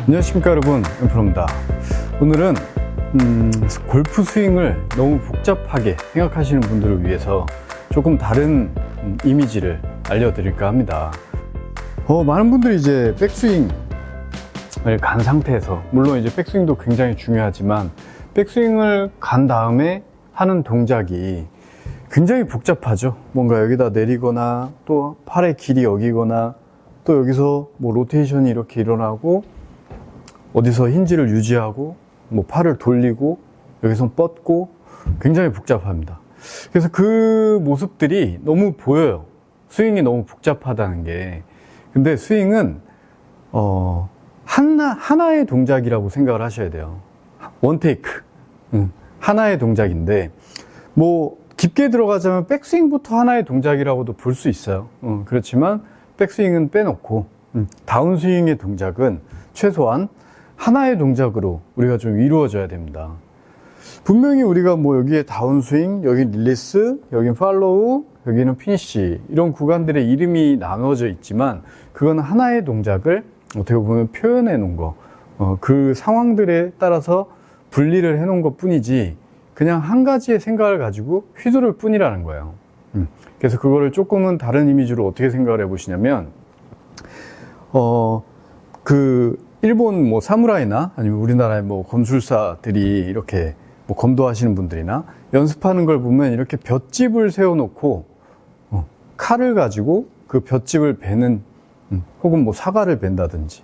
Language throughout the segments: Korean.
안녕하십니까 여러분, 엠프로입니다. 오늘은 골프 스윙을 너무 복잡하게 생각하시는 분들을 위해서 조금 다른 이미지를 알려드릴까 합니다. 많은 분들이 이제 백스윙을 간 상태에서, 물론 이제 백스윙도 굉장히 중요하지만 백스윙을 간 다음에 하는 동작이 굉장히 복잡하죠. 뭔가 여기다 내리거나 또 팔의 길이 여기거나 또 여기서 뭐 로테이션이 이렇게 일어나고 어디서 힌지를 유지하고 뭐 팔을 돌리고 여기서 뻗고 굉장히 복잡합니다. 그래서 그 모습들이 너무 보여요. 스윙이 너무 복잡하다는 게. 근데 스윙은 하나의 동작이라고 생각을 하셔야 돼요. 원 테이크, 하나의 동작인데, 뭐 깊게 들어가자면 백스윙부터 하나의 동작이라고도 볼 수 있어요. 그렇지만 백스윙은 빼놓고 다운스윙의 동작은 최소한 하나의 동작으로 우리가 좀 이루어져야 됩니다. 분명히 우리가 뭐 여기에 다운스윙, 여기 릴리스, 여긴 팔로우, 여기는 피니쉬, 이런 구간들의 이름이 나눠져 있지만 그건 하나의 동작을 어떻게 보면 표현해 놓은 거, 그 상황들에 따라서 분리를 해 놓은 것 뿐이지 그냥 한 가지의 생각을 가지고 휘두를 뿐이라는 거예요. 그래서 그거를 조금은 다른 이미지로 어떻게 생각을 해 보시냐면, 일본 뭐 사무라이나 아니면 우리나라의 뭐 검술사들이 이렇게 뭐 검도하시는 분들이나 연습하는 걸 보면 이렇게 볏짚을 세워놓고 칼을 가지고 그 볏짚을 베는, 혹은 뭐 사과를 벤다든지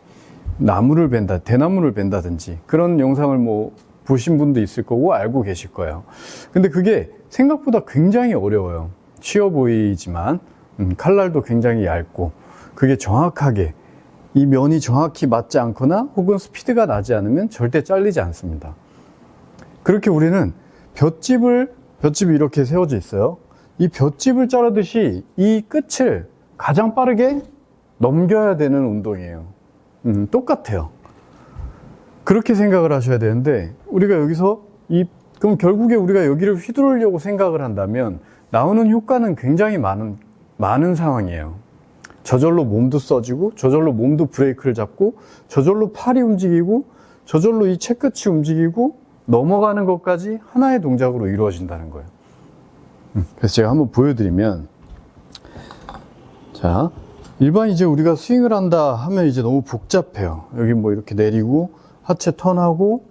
나무를 벤다, 대나무를 벤다든지 그런 영상을 뭐 보신 분도 있을 거고 알고 계실 거예요. 근데 그게 생각보다 굉장히 어려워요. 쉬워 보이지만 칼날도 굉장히 얇고 그게 정확하게 이 면이 정확히 맞지 않거나 혹은 스피드가 나지 않으면 절대 잘리지 않습니다. 그렇게 우리는 볏짚이 이렇게 세워져 있어요. 이 볏짚을 자르듯이 이 끝을 가장 빠르게 넘겨야 되는 운동이에요. 똑같아요. 그렇게 생각을 하셔야 되는데, 우리가 여기서 그럼 결국에 우리가 여기를 휘두르려고 생각을 한다면 나오는 효과는 굉장히 많은 상황이에요. 저절로 몸도 써지고, 저절로 몸도 브레이크를 잡고, 저절로 팔이 움직이고, 저절로 이 채끝이 움직이고, 넘어가는 것까지 하나의 동작으로 이루어진다는 거예요. 그래서 제가 한번 보여드리면, 자, 일반 이제 우리가 스윙을 한다 하면 이제 너무 복잡해요. 여기 뭐 이렇게 내리고, 하체 턴하고,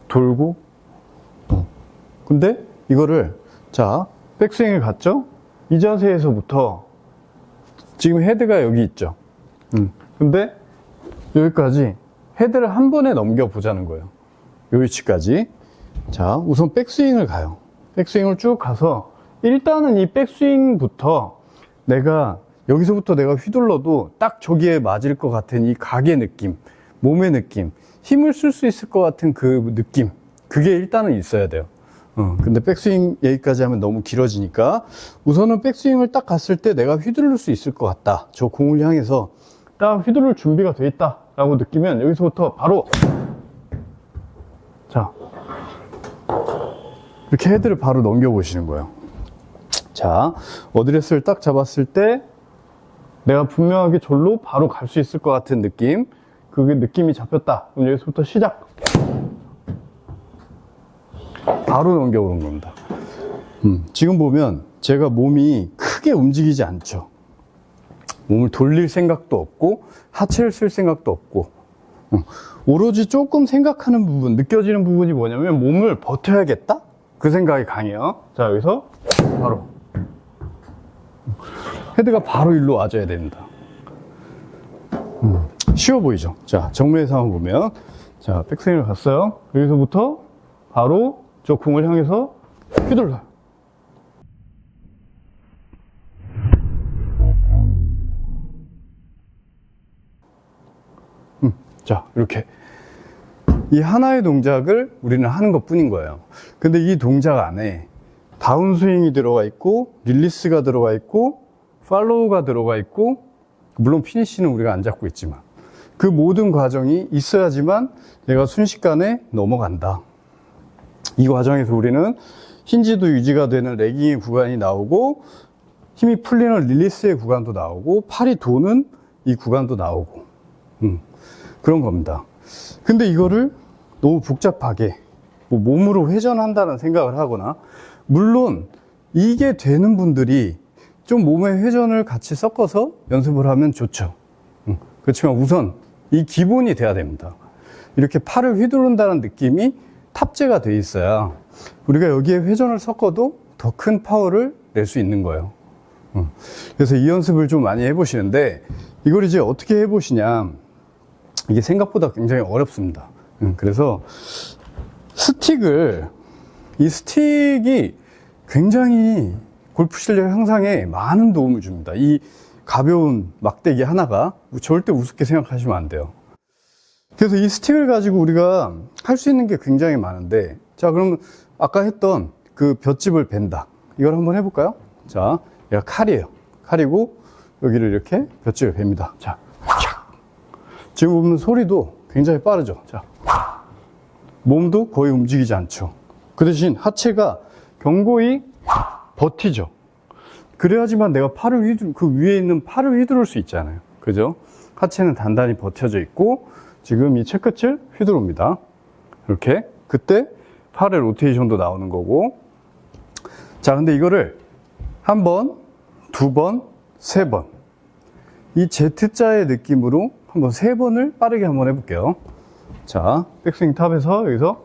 돌고. 근데 이거를, 자, 백스윙을 갔죠? 이 자세에서부터 지금 헤드가 여기 있죠. 근데 여기까지 헤드를 한 번에 넘겨보자는 거예요. 요 위치까지. 자, 우선 백스윙을 가요. 백스윙을 쭉 가서 일단은 이 백스윙부터 여기서부터 내가 휘둘러도 딱 저기에 맞을 것 같은 이 각의 느낌, 몸의 느낌, 힘을 쓸 수 있을 것 같은 그 느낌, 그게 일단은 있어야 돼요. 근데 백스윙 얘기까지 하면 너무 길어지니까 우선은 백스윙을 딱 갔을 때 내가 휘두를 수 있을 것 같다. 저 공을 향해서 딱 휘두를 준비가 돼 있다 라고 느끼면 여기서부터 바로, 자, 이렇게 헤드를 바로 넘겨 보시는 거예요. 자, 어드레스를 딱 잡았을 때 내가 분명하게 절로 바로 갈 수 있을 것 같은 느낌, 그게 느낌이 잡혔다. 그럼 여기서부터 시작. 바로 넘겨오는 겁니다. 지금 보면 제가 몸이 크게 움직이지 않죠. 몸을 돌릴 생각도 없고 하체를 쓸 생각도 없고, 오로지 조금 생각하는 부분, 느껴지는 부분이 뭐냐면 몸을 버텨야겠다? 그 생각이 강해요. 자, 여기서 바로 헤드가 바로 일로 와줘야 됩니다. 쉬워 보이죠? 자, 정면에서 한번 보면, 자, 백스윙을 갔어요. 여기서부터 바로 저 공을 향해서 휘둘러요. 자, 이렇게 이 하나의 동작을 우리는 하는 것 뿐인 거예요. 근데 이 동작 안에 다운스윙이 들어가 있고, 릴리스가 들어가 있고, 팔로우가 들어가 있고, 물론 피니쉬는 우리가 안 잡고 있지만 그 모든 과정이 있어야지만 내가 순식간에 넘어간다. 이 과정에서 우리는 힌지도 유지가 되는 레깅의 구간이 나오고, 힘이 풀리는 릴리스의 구간도 나오고, 팔이 도는 이 구간도 나오고, 그런 겁니다. 근데 이거를 너무 복잡하게 뭐 몸으로 회전한다는 생각을 하거나, 물론 이게 되는 분들이 좀 몸의 회전을 같이 섞어서 연습을 하면 좋죠. 그렇지만 우선 이 기본이 돼야 됩니다. 이렇게 팔을 휘두른다는 느낌이 탑재가 돼 있어야 우리가 여기에 회전을 섞어도 더 큰 파워를 낼 수 있는 거예요. 그래서 이 연습을 좀 많이 해보시는데, 이걸 이제 어떻게 해보시냐, 이게 생각보다 굉장히 어렵습니다. 그래서 이 스틱이 굉장히 골프 실력 향상에 많은 도움을 줍니다. 이 가벼운 막대기 하나가 절대 우습게 생각하시면 안 돼요. 그래서 이 스틱을 가지고 우리가 할 수 있는 게 굉장히 많은데, 자, 그러면 아까 했던 그 볏짚을 벤다, 이걸 한번 해볼까요? 자, 얘가 칼이에요. 칼이고 여기를 이렇게 볏짚을 벤니다. 자, 지금 보면 소리도 굉장히 빠르죠. 자, 몸도 거의 움직이지 않죠. 그 대신 하체가 견고히 버티죠. 그래야지만 내가 그 위에 있는 팔을 휘두를 수 있잖아요. 그죠? 하체는 단단히 버텨져 있고, 지금 이 채끝을 휘두릅니다. 이렇게. 그때 팔의 로테이션도 나오는 거고. 자, 근데 이거를 한 번, 두 번, 세 번. 이 Z자의 느낌으로 한번 세 번을 빠르게 한번 해볼게요. 자, 백스윙 탑에서 여기서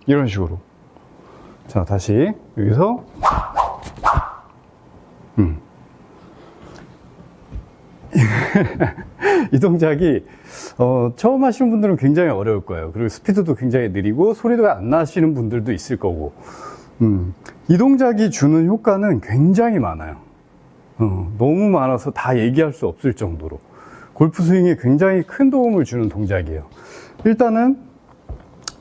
이런 식으로. 자, 다시 여기서 이 동작이 처음 하시는 분들은 굉장히 어려울 거예요. 그리고 스피드도 굉장히 느리고 소리도 안 나시는 분들도 있을 거고, 이 동작이 주는 효과는 굉장히 많아요. 너무 많아서 다 얘기할 수 없을 정도로 골프 스윙에 굉장히 큰 도움을 주는 동작이에요. 일단은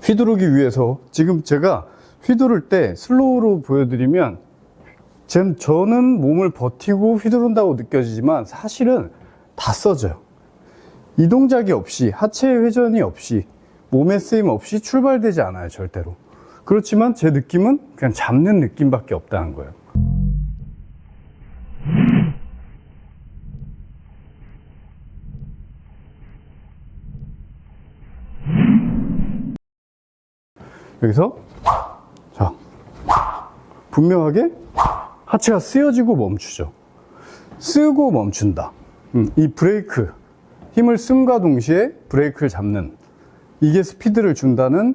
휘두르기 위해서, 지금 제가 휘두를 때 슬로우로 보여드리면 저는 몸을 버티고 휘두른다고 느껴지지만 사실은 다 써져요. 이 동작이 없이, 하체의 회전이 없이, 몸의 쓰임 없이 출발되지 않아요, 절대로. 그렇지만 제 느낌은 그냥 잡는 느낌밖에 없다는 거예요. 여기서 자, 분명하게 하체가 쓰여지고 멈추죠. 쓰고 멈춘다. 이 브레이크, 힘을 씀과 동시에 브레이크를 잡는, 이게 스피드를 준다는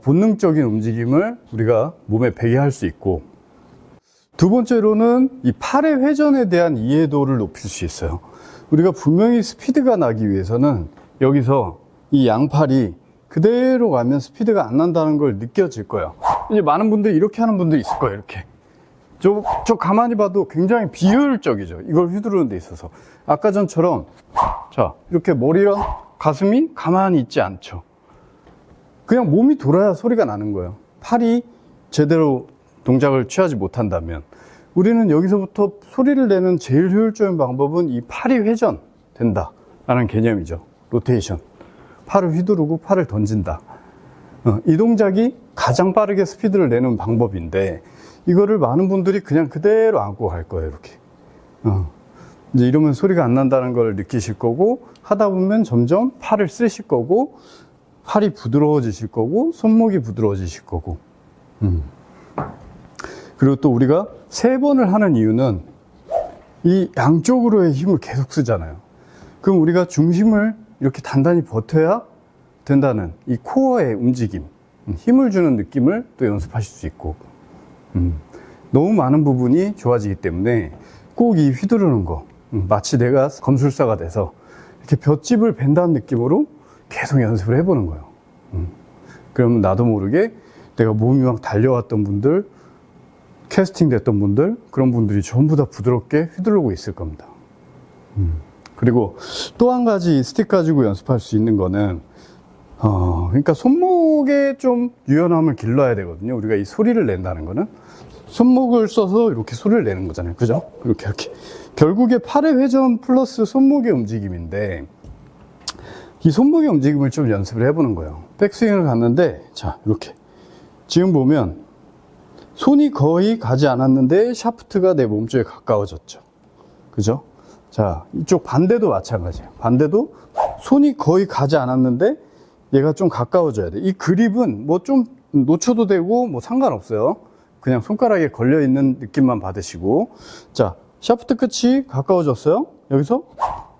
본능적인 움직임을 우리가 몸에 배게 할 수 있고, 두 번째로는 이 팔의 회전에 대한 이해도를 높일 수 있어요. 우리가 분명히 스피드가 나기 위해서는 여기서 이 양팔이 그대로 가면 스피드가 안 난다는 걸 느껴질 거예요. 이제 많은 분들이 이렇게 하는 분들이 있을 거예요. 이렇게. 저 가만히 봐도 굉장히 비효율적이죠. 이걸 휘두르는 데 있어서. 아까 전처럼, 자, 이렇게 머리랑 가슴이 가만히 있지 않죠. 그냥 몸이 돌아야 소리가 나는 거예요. 팔이 제대로 동작을 취하지 못한다면. 우리는 여기서부터 소리를 내는 제일 효율적인 방법은 이 팔이 회전된다 라는 개념이죠. 로테이션. 팔을 휘두르고 팔을 던진다. 이 동작이 가장 빠르게 스피드를 내는 방법인데, 이거를 많은 분들이 그냥 그대로 안고 갈 거예요. 이렇게. 이제 이러면 소리가 안 난다는 걸 느끼실 거고, 하다 보면 점점 팔을 쓰실 거고, 팔이 부드러워지실 거고, 손목이 부드러워지실 거고. 그리고 또 우리가 세 번을 하는 이유는 이 양쪽으로의 힘을 계속 쓰잖아요. 그럼 우리가 중심을 이렇게 단단히 버텨야 된다는 이 코어의 움직임, 힘을 주는 느낌을 또 연습하실 수 있고, 너무 많은 부분이 좋아지기 때문에 꼭 이 휘두르는 거, 마치 내가 검술사가 돼서 이렇게 볏짚을 벤다는 느낌으로 계속 연습을 해보는 거예요. 그러면 나도 모르게 내가 몸이 막 달려왔던 분들, 캐스팅 됐던 분들, 그런 분들이 전부 다 부드럽게 휘두르고 있을 겁니다. 그리고 또 한 가지 스틱 가지고 연습할 수 있는 거는, 그러니까 손목에 좀 유연함을 길러야 되거든요. 우리가 이 소리를 낸다는 거는 손목을 써서 이렇게 소리를 내는 거잖아요. 그죠? 이렇게. 결국에 팔의 회전 플러스 손목의 움직임인데, 이 손목의 움직임을 좀 연습을 해보는 거예요. 백스윙을 갔는데, 자, 이렇게. 지금 보면 손이 거의 가지 않았는데 샤프트가 내 몸쪽에 가까워졌죠. 그죠? 자, 이쪽 반대도 마찬가지예요. 반대도 손이 거의 가지 않았는데 얘가 좀 가까워져야 돼. 이 그립은 뭐 좀 놓쳐도 되고 뭐 상관없어요. 그냥 손가락에 걸려 있는 느낌만 받으시고. 자, 샤프트 끝이 가까워졌어요. 여기서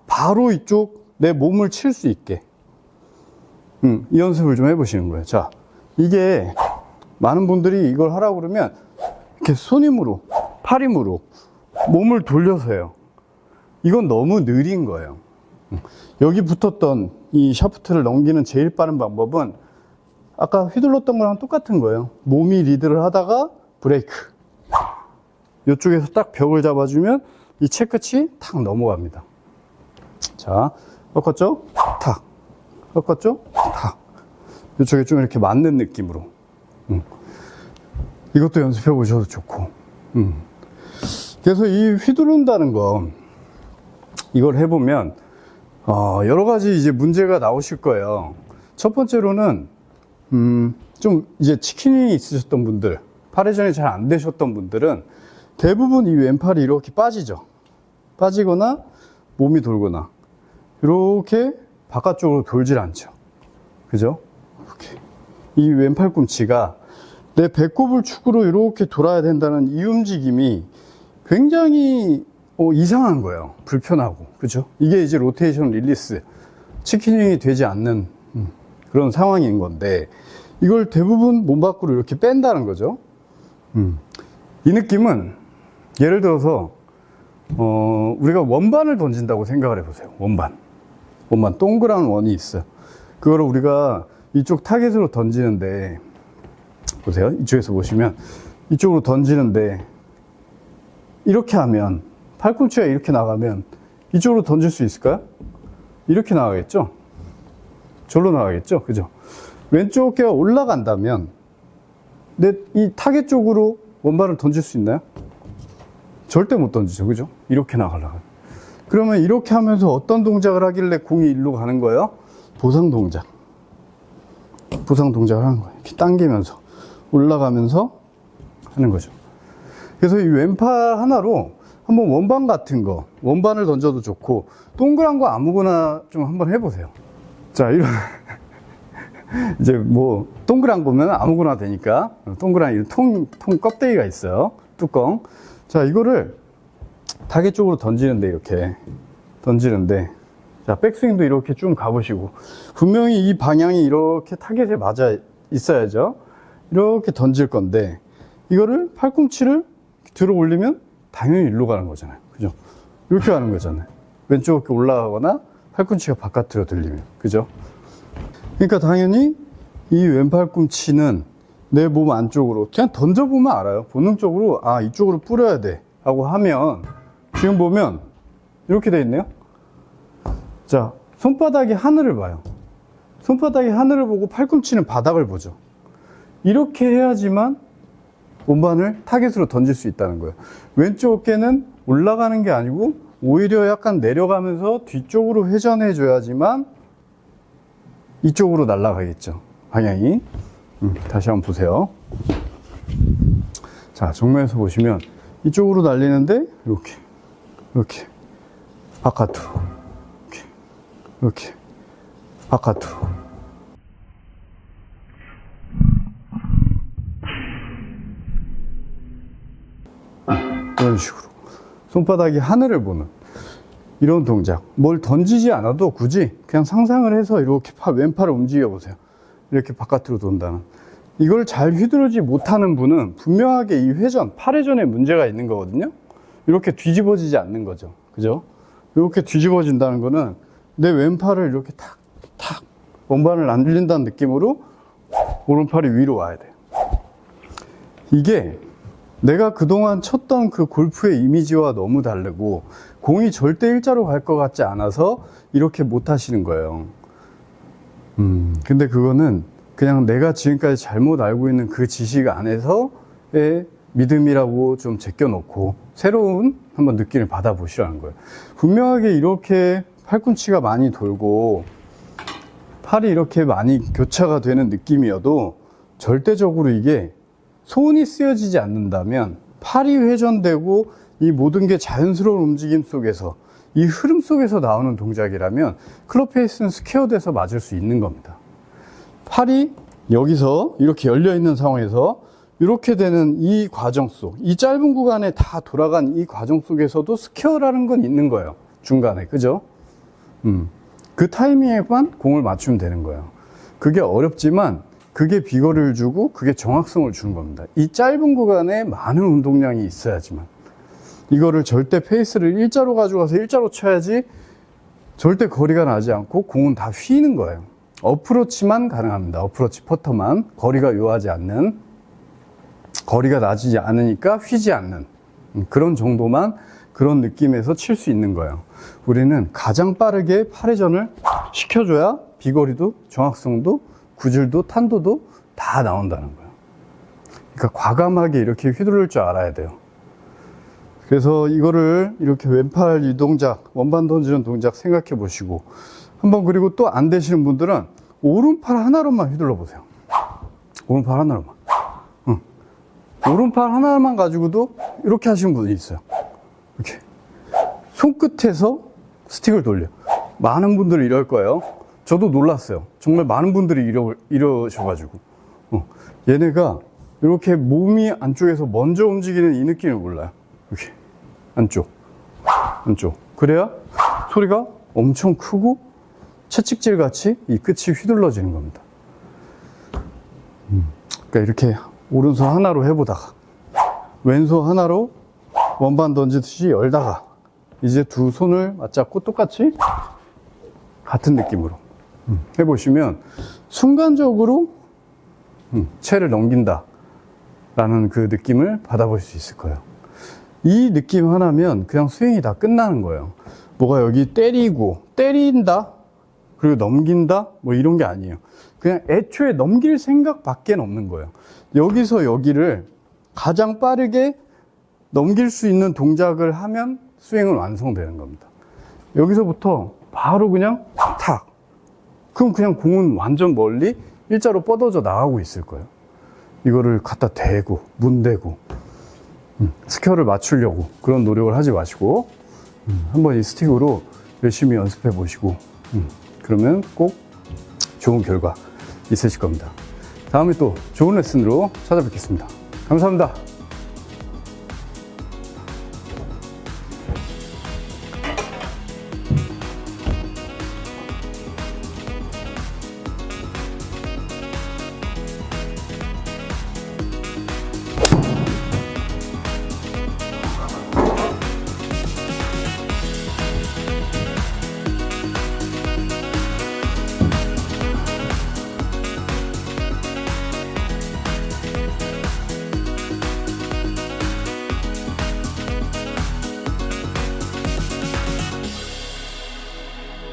바로 이쪽 내 몸을 칠 수 있게 이 연습을 좀 해보시는 거예요. 자, 이게 많은 분들이 이걸 하라고 그러면 이렇게 손 힘으로, 팔 힘으로 몸을 돌려서 해요. 이건 너무 느린 거예요. 여기 붙었던 이 샤프트를 넘기는 제일 빠른 방법은 아까 휘둘렀던 거랑 똑같은 거예요. 몸이 리드를 하다가 브레이크. 이쪽에서 딱 벽을 잡아주면 이 채 끝이 탁 넘어갑니다. 자, 꺾었죠? 탁. 꺾었죠? 탁. 이쪽에 좀 이렇게 맞는 느낌으로. 이것도 연습해 보셔도 좋고. 그래서 이 휘두른다는 거, 이걸 해보면, 여러 가지 이제 문제가 나오실 거예요. 첫 번째로는, 좀 이제 치킨이 있으셨던 분들, 팔회전이 잘 안 되셨던 분들은 대부분 이 왼팔이 이렇게 빠지죠. 빠지거나 몸이 돌거나, 이렇게 바깥쪽으로 돌질 않죠. 그죠? 이렇게. 이 왼팔 꿈치가 내 배꼽을 축으로 이렇게 돌아야 된다는 이 움직임이 굉장히 이상한 거예요. 불편하고. 그죠? 이게 이제 로테이션 릴리스, 치킨이 되지 않는 그런 상황인 건데, 이걸 대부분 몸 밖으로 이렇게 뺀다는 거죠. 이 느낌은 예를 들어서 우리가 원반을 던진다고 생각을 해보세요. 원반 동그란 원이 있어요. 그거를 우리가 이쪽 타겟으로 던지는데, 보세요. 이쪽에서 보시면 이쪽으로 던지는데 이렇게 하면 팔꿈치가 이렇게 나가면 이쪽으로 던질 수 있을까요? 이렇게 나가겠죠? 절로 나가겠죠? 그죠? 왼쪽 어깨가 올라간다면 이 타겟 쪽으로 원반을 던질 수 있나요? 절대 못 던지죠. 그죠? 이렇게 나가려고. 그러면 이렇게 하면서 어떤 동작을 하길래 공이 일로 가는 거예요? 보상 동작을 하는 거예요. 이렇게 당기면서 올라가면서 하는 거죠. 그래서 이 왼팔 하나로 한번 원반 같은 거, 원반을 던져도 좋고, 동그란 거 아무거나 좀 한번 해보세요. 자, 이런 이제 뭐 동그란 거면 아무거나 되니까, 동그란 이 통 껍데기가 있어요. 뚜껑. 자, 이거를 타겟 쪽으로 던지는데, 이렇게 던지는데, 자, 백스윙도 이렇게 좀 가보시고, 분명히 이 방향이 이렇게 타겟에 맞아 있어야죠. 이렇게 던질 건데, 이거를 팔꿈치를 들어 올리면 당연히 일로 가는 거잖아요. 그죠? 이렇게 가는 거잖아요. 왼쪽 어깨 올라가거나 팔꿈치가 바깥으로 들리면. 그죠? 그러니까 당연히 이 왼팔꿈치는 내 몸 안쪽으로 그냥 던져보면 알아요. 본능적으로 이쪽으로 뿌려야 돼 하고 하면, 지금 보면 이렇게 돼 있네요. 자, 손바닥이 하늘을 봐요. 손바닥이 하늘을 보고 팔꿈치는 바닥을 보죠. 이렇게 해야지만 원반을 타겟으로 던질 수 있다는 거예요. 왼쪽 어깨는 올라가는 게 아니고 오히려 약간 내려가면서 뒤쪽으로 회전해 줘야지만 이쪽으로 날아가겠죠. 방향이. 다시 한번 보세요. 자, 정면에서 보시면 이쪽으로 날리는데 이렇게 바깥으로, 이렇게 바깥으로. 이런 식으로 손바닥이 하늘을 보는 이런 동작. 뭘 던지지 않아도 굳이 그냥 상상을 해서 이렇게 왼팔을 움직여 보세요. 이렇게 바깥으로 돈다는. 이걸 잘 휘두르지 못하는 분은 분명하게 이 회전, 팔회전에 문제가 있는 거거든요. 이렇게 뒤집어지지 않는 거죠. 그죠? 이렇게 뒤집어진다는 거는 내 왼팔을 이렇게 탁 원반을 안 들린다는 느낌으로 오른팔이 위로 와야 돼요. 이게 내가 그동안 쳤던 그 골프의 이미지와 너무 다르고, 공이 절대 일자로 갈 것 같지 않아서 이렇게 못 하시는 거예요. 근데 그거는 그냥 내가 지금까지 잘못 알고 있는 그 지식 안에서의 믿음이라고 좀 제껴놓고 새로운 한번 느낌을 받아보시라는 거예요. 분명하게 이렇게 팔꿈치가 많이 돌고 팔이 이렇게 많이 교차가 되는 느낌이어도 절대적으로 이게 손이 쓰여지지 않는다면, 팔이 회전되고 이 모든 게 자연스러운 움직임 속에서 이 흐름 속에서 나오는 동작이라면 클럽 페이스는 스퀘어돼서 맞을 수 있는 겁니다. 팔이 여기서 이렇게 열려 있는 상황에서 이렇게 되는 이 과정 속, 이 짧은 구간에 다 돌아간 이 과정 속에서도 스퀘어라는 건 있는 거예요. 중간에, 그죠? 그 타이밍에만 공을 맞추면 되는 거예요. 그게 어렵지만 그게 비거리를 주고 그게 정확성을 주는 겁니다. 이 짧은 구간에 많은 운동량이 있어야지만. 이거를 절대 페이스를 일자로 가져가서 일자로 쳐야지 절대 거리가 나지 않고 공은 다 휘는 거예요. 어프로치만 가능합니다. 어프로치 퍼터만. 거리가 요하지 않는, 거리가 나지 않으니까 휘지 않는 그런 정도만, 그런 느낌에서 칠 수 있는 거예요. 우리는 가장 빠르게 8회전을 시켜줘야 비거리도 정확성도 구질도 탄도도 다 나온다는 거예요. 그러니까 과감하게 이렇게 휘두를 줄 알아야 돼요. 그래서 이거를 이렇게 왼팔 이 동작, 원반 던지는 동작 생각해 보시고, 한번, 그리고 또 안 되시는 분들은 오른팔 하나로만 휘둘러 보세요. 오른팔 하나로만. 오른팔 하나만 가지고도 이렇게 하시는 분이 있어요. 이렇게 손끝에서 스틱을 돌려. 많은 분들이 이럴 거예요. 저도 놀랐어요. 정말 많은 분들이 이러셔가지고 얘네가 이렇게 몸이 안쪽에서 먼저 움직이는 이 느낌을 몰라요. 이렇게 안쪽 그래야 소리가 엄청 크고 채찍질 같이 이 끝이 휘둘러지는 겁니다. 그러니까 이렇게 오른손 하나로 해보다가 왼손 하나로 원반 던지듯이 열다가 이제 두 손을 맞잡고 똑같이 같은 느낌으로 해보시면 순간적으로 채를 넘긴다 라는 그 느낌을 받아볼 수 있을 거예요. 이 느낌 하나면 그냥 스윙이 다 끝나는 거예요. 뭐가 여기 때린다 그리고 넘긴다 뭐 이런 게 아니에요. 그냥 애초에 넘길 생각밖에 없는 거예요. 여기서 여기를 가장 빠르게 넘길 수 있는 동작을 하면 스윙은 완성되는 겁니다. 여기서부터 바로 그냥 탁, 그럼 그냥 공은 완전 멀리 일자로 뻗어져 나가고 있을 거예요. 이거를 갖다 대고 문대고 스퀘어를 맞추려고 그런 노력을 하지 마시고 한번 이 스틱으로 열심히 연습해 보시고 그러면 꼭 좋은 결과 있으실 겁니다. 다음에 또 좋은 레슨으로 찾아뵙겠습니다. 감사합니다.